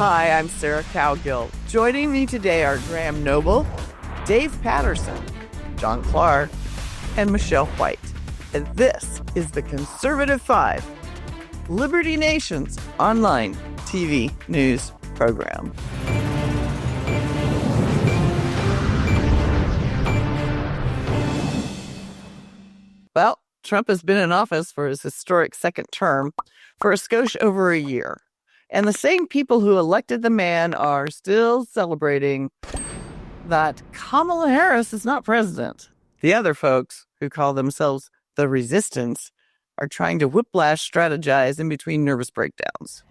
Hi, I'm Sarah Cowgill. Joining me today are Graham Noble, Dave Patterson, John Clark, and Michelle White. And this is the Conservative Five, Liberty Nation's online TV news program. Well, Trump has been in office for his historic second term for a skosh over a year. And the same people who elected the man are still celebrating that Kamala Harris is not president. The other folks, who call themselves the resistance, are trying to whiplash strategize in between nervous breakdowns.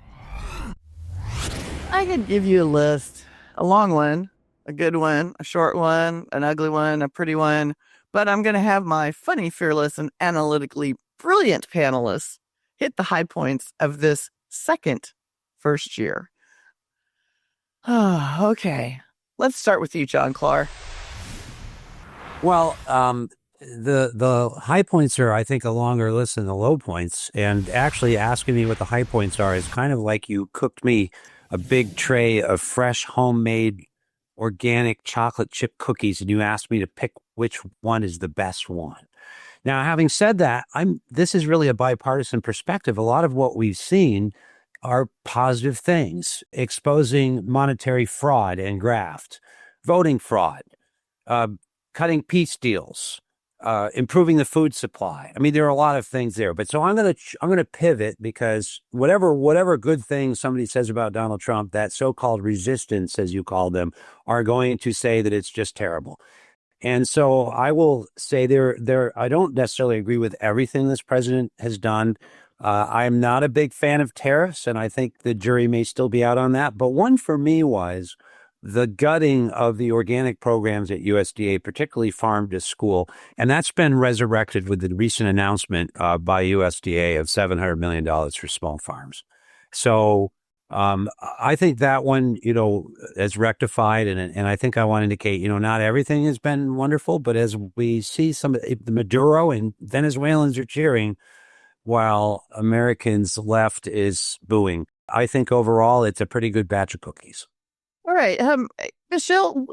I could give you a list, a long one, a good one, a short one, an ugly one, a pretty one, but I'm going to have my funny, fearless, and analytically brilliant panelists hit the high points of this first year. Okay. Let's start with you, John Clark. Well, the high points are, I think, a longer list than the low points. And actually asking me what the high points are is kind of like you cooked me a big tray of fresh, homemade, organic chocolate chip cookies, and you asked me to pick which one is the best one. Now, having said that, this is really a bipartisan perspective. A lot of what we've seen are positive things: exposing monetary fraud and graft, voting fraud, cutting peace deals, improving the food supply. I mean, there are a lot of things there. But so I'm gonna pivot, because whatever good thing somebody says about Donald Trump, that so-called resistance, as you call them, are going to say that it's just terrible. And so I will say I don't necessarily agree with everything this president has done. I'm not a big fan of tariffs, and I think the jury may still be out on that. But one for me was the gutting of the organic programs at USDA, particularly farm to school. And that's been resurrected with the recent announcement by USDA of $700 million for small farms. So I think that one, is rectified. And I think I want to indicate, not everything has been wonderful, but as we see the Maduro and Venezuelans are cheering, while Americans left is booing. I think overall it's a pretty good batch of cookies. All right. Michelle,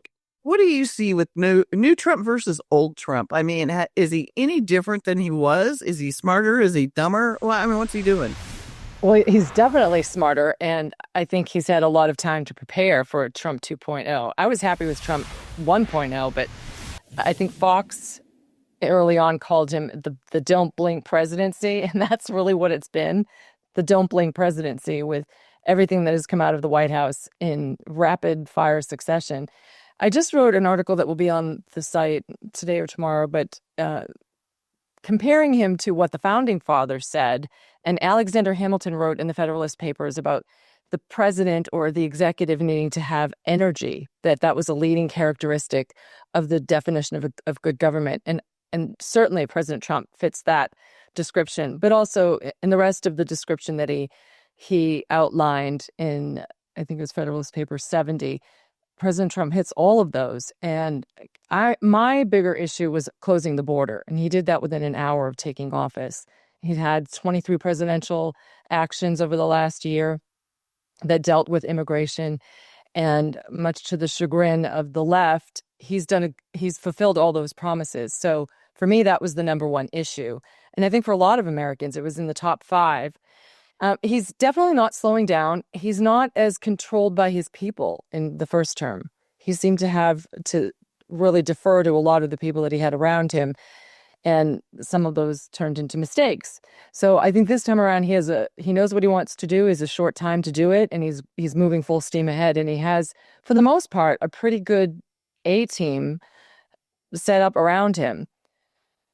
what do you see with new Trump versus old Trump? I mean, is he any different than he was? Is he smarter? Is he dumber? Well, I mean, what's he doing? Well, he's definitely smarter, and I think he's had a lot of time to prepare for Trump 2.0. I was happy with Trump 1.0, but I think Fox early on called him the don't blink presidency, and that's really what it's been, the don't blink presidency, with everything that has come out of the White House in rapid fire succession. I just wrote an article that will be on the site today or tomorrow, but comparing him to what the founding fathers said, and Alexander Hamilton wrote in the Federalist Papers about the president or the executive needing to have energy, that was a leading characteristic of the definition of good government. And certainly President Trump fits that description, but also in the rest of the description that he outlined in, I think it was Federalist Paper 70, President Trump hits all of those. And my bigger issue was closing the border, and he did that within an hour of taking office. He'd had 23 presidential actions over the last year that dealt with immigration, and much to the chagrin of the left, he's fulfilled all those promises. So for me, that was the number one issue. And I think for a lot of Americans, it was in the top five. He's definitely not slowing down. He's not as controlled by his people in the first term. He seemed to have to really defer to a lot of the people that he had around him, and some of those turned into mistakes. So I think this time around, he knows what he wants to do. He has a short time to do it, and he's moving full steam ahead. And he has, for the most part, a pretty good A-team set up around him.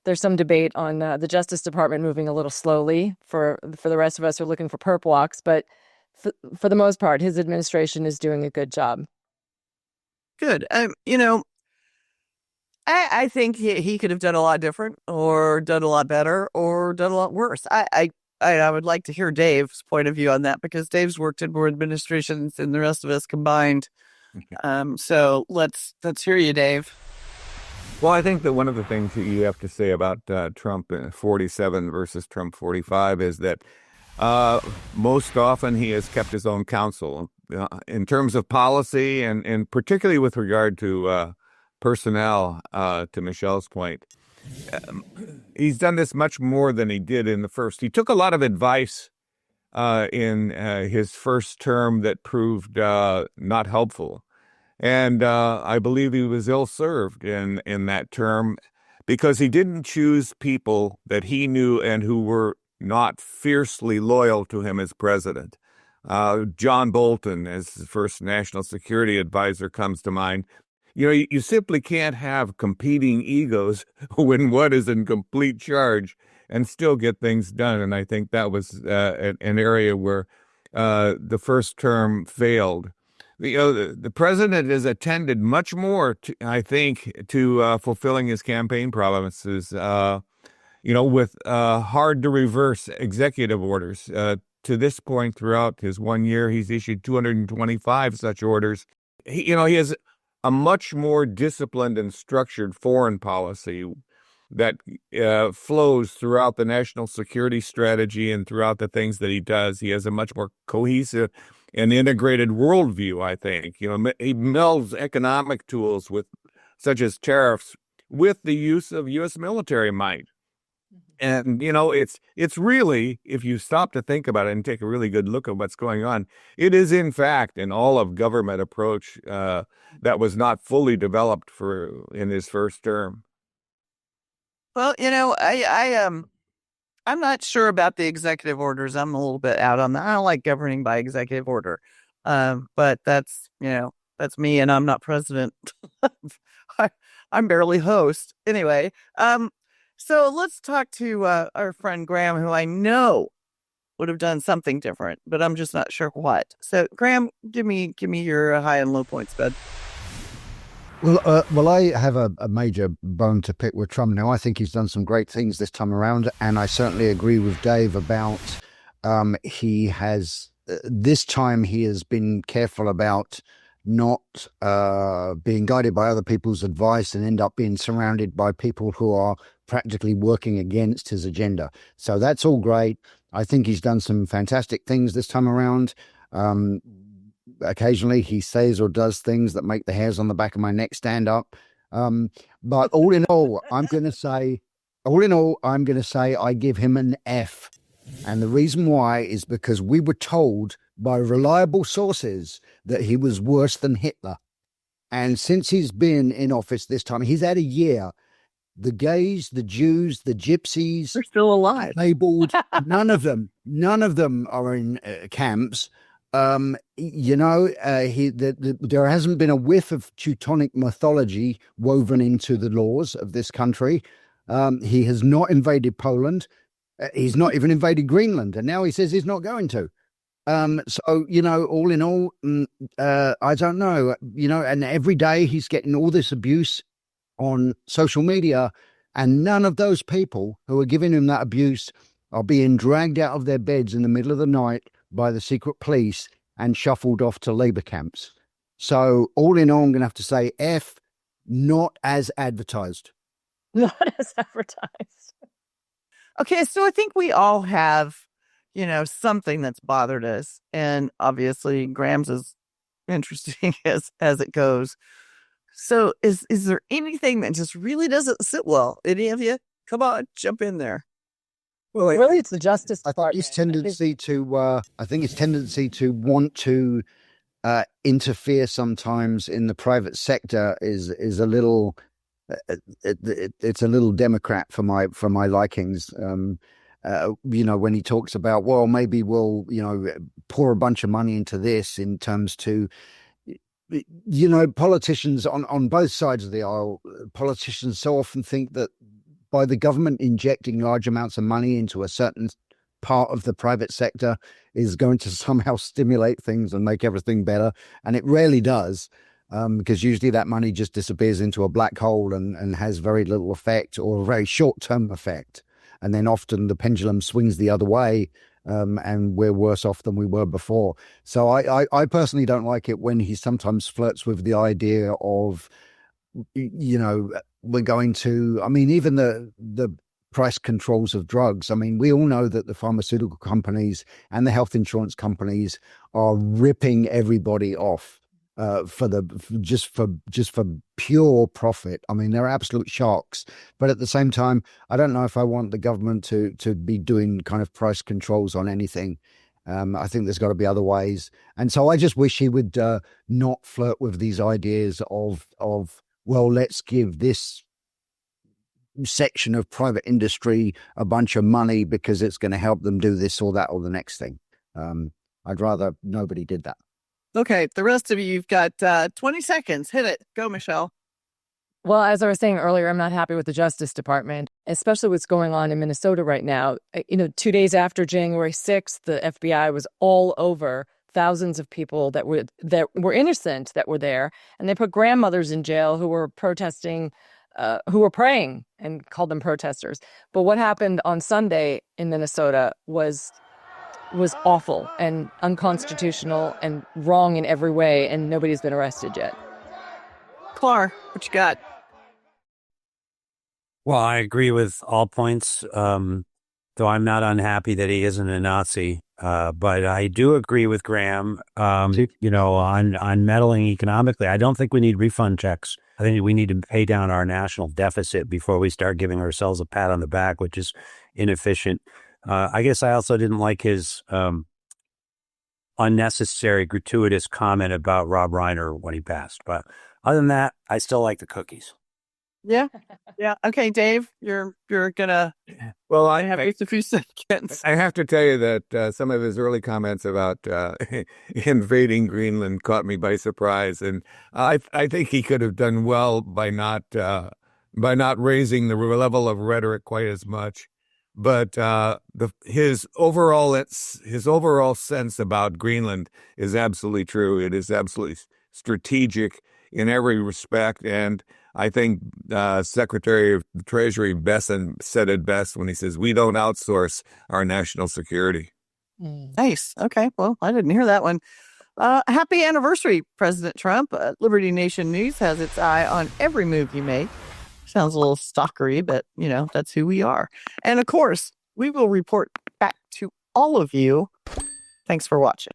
There's some debate on the Justice Department moving a little slowly for the rest of us who are looking for perp walks, but for the most part, his administration is doing a good job. Good. I think he could have done a lot different, or done a lot better, or done a lot worse. I would like to hear Dave's point of view on that, because Dave's worked in more administrations than the rest of us combined. Okay. So let's hear you, Dave. Well, I think that one of the things that you have to say about Trump 47 versus Trump 45 is that most often he has kept his own counsel. in terms of policy and particularly with regard to personnel, to Michelle's point. He's done this much more than he did in the first. He took a lot of advice in his first term that proved not helpful. And I believe he was ill-served in that term because he didn't choose people that he knew and who were not fiercely loyal to him as president. John Bolton, as the first national security advisor, comes to mind. You know, you simply can't have competing egos when one is in complete charge and still get things done. And I think that was an area where the first term failed. The president has attended much more, I think, to fulfilling his campaign promises, with hard to reverse executive orders. To this point, throughout his 1 year, he's issued 225 such orders. He has a much more disciplined and structured foreign policy that flows throughout the national security strategy and throughout the things that he does. He has a much more cohesive and integrated worldview, I think. He melds economic tools such as tariffs with the use of U.S. military might. And, it's really, if you stop to think about it and take a really good look at what's going on, it is, in fact, an all-of-government approach that was not fully developed in his first term. Well, I'm not sure about the executive orders. I'm a little bit out on that. I don't like governing by executive order. But that's me, and I'm not president. I'm barely host. Anyway, so let's talk to our friend Graham, who I know would have done something different, but I'm just not sure what. So, Graham, give me your high and low points, bud. Well, I have a major bone to pick with Trump now. I think he's done some great things this time around, and I certainly agree with Dave about he has this time he has been careful about not being guided by other people's advice and end up being surrounded by people who are practically working against his agenda. So that's all great. I think he's done some fantastic things this time around. Occasionally he says or does things that make the hairs on the back of my neck stand up. But all in all, I'm going to say I give him an F. And the reason why is because we were told by reliable sources that he was worse than Hitler. And since he's been in office this time, he's had a year. The gays, the Jews, the gypsies, they're still alive. Labeled. None of them are in camps. There hasn't been a whiff of Teutonic mythology woven into the laws of this country. He has not invaded Poland. He's not even invaded Greenland. And now he says he's not going to. So, all in all, I don't know, and every day he's getting all this abuse on social media, and none of those people who are giving him that abuse are being dragged out of their beds in the middle of the night by the secret police and shuffled off to labor camps. So all in all, I'm going to have to say F, not as advertised. Not as advertised. Okay, so I think we all have, something that's bothered us. And obviously Graham's as interesting as it goes. So is there anything that just really doesn't sit well? Any of you? Come on, jump in there. Well, really, it's the Justice I Department. think his tendency to want to interfere sometimes in the private sector is a little. It's a little Democrat for my likings. When he talks about, well, maybe we'll pour a bunch of money into this in terms to. Politicians on both sides of the aisle, politicians so often think that by the government injecting large amounts of money into a certain part of the private sector is going to somehow stimulate things and make everything better. And it rarely does, because usually that money just disappears into a black hole and has very little effect or a very short-term effect. And then often the pendulum swings the other way. And we're worse off than we were before. So I personally don't like it when he sometimes flirts with the idea of, we're going to, even the price controls of drugs. I mean, we all know that the pharmaceutical companies and the health insurance companies are ripping everybody off just for pure profit. I mean, they're absolute sharks. But at the same time, I don't know if I want the government to be doing kind of price controls on anything. I think there's got to be other ways. And so I just wish he would not flirt with these ideas of well, let's give this section of private industry a bunch of money because it's going to help them do this or that or the next thing. I'd rather nobody did that. Okay, the rest of you, you've got 20 seconds. Hit it. Go, Michelle. Well, as I was saying earlier, I'm not happy with the Justice Department, especially what's going on in Minnesota right now. 2 days after January 6th, the FBI was all over thousands of people that were innocent that were there, and they put grandmothers in jail who were protesting, who were praying, and called them protesters. But what happened on Sunday in Minnesota was awful and unconstitutional and wrong in every way, and nobody's been arrested yet. Clar, what you got? Well, I agree with all points, though I'm not unhappy that he isn't a Nazi. But I do agree with Graham, on meddling economically. I don't think we need refund checks. I think we need to pay down our national deficit before we start giving ourselves a pat on the back, which is inefficient. I guess I also didn't like his unnecessary, gratuitous comment about Rob Reiner when he passed. But other than that, I still like the cookies. Yeah. Okay, Dave, you're gonna. Well, I have just a few seconds. I have to tell you that some of his early comments about invading Greenland caught me by surprise, and I think he could have done well by not raising the level of rhetoric quite as much. But his overall sense about Greenland is absolutely true. It is absolutely strategic in every respect, and I think Secretary of the Treasury Besson said it best when he says, "We don't outsource our national security." Nice. Okay. Well, I didn't hear that one. Happy anniversary, President Trump. Liberty Nation News has its eye on every move you make. Sounds a little stalkery, but, that's who we are. And, of course, we will report back to all of you. Thanks for watching.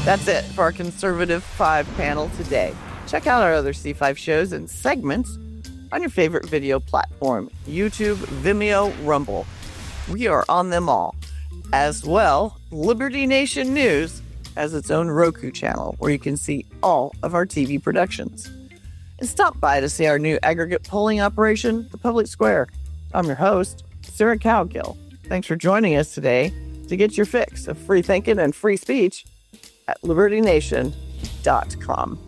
That's it for our Conservative 5 panel today. Check out our other C5 shows and segments on your favorite video platform, YouTube, Vimeo, Rumble. We are on them all. As well, Liberty Nation News has its own Roku channel where you can see all of our TV productions. And stop by to see our new aggregate polling operation, The Public Square. I'm your host, Sarah Cowgill. Thanks for joining us today to get your fix of free thinking and free speech at libertynation.com.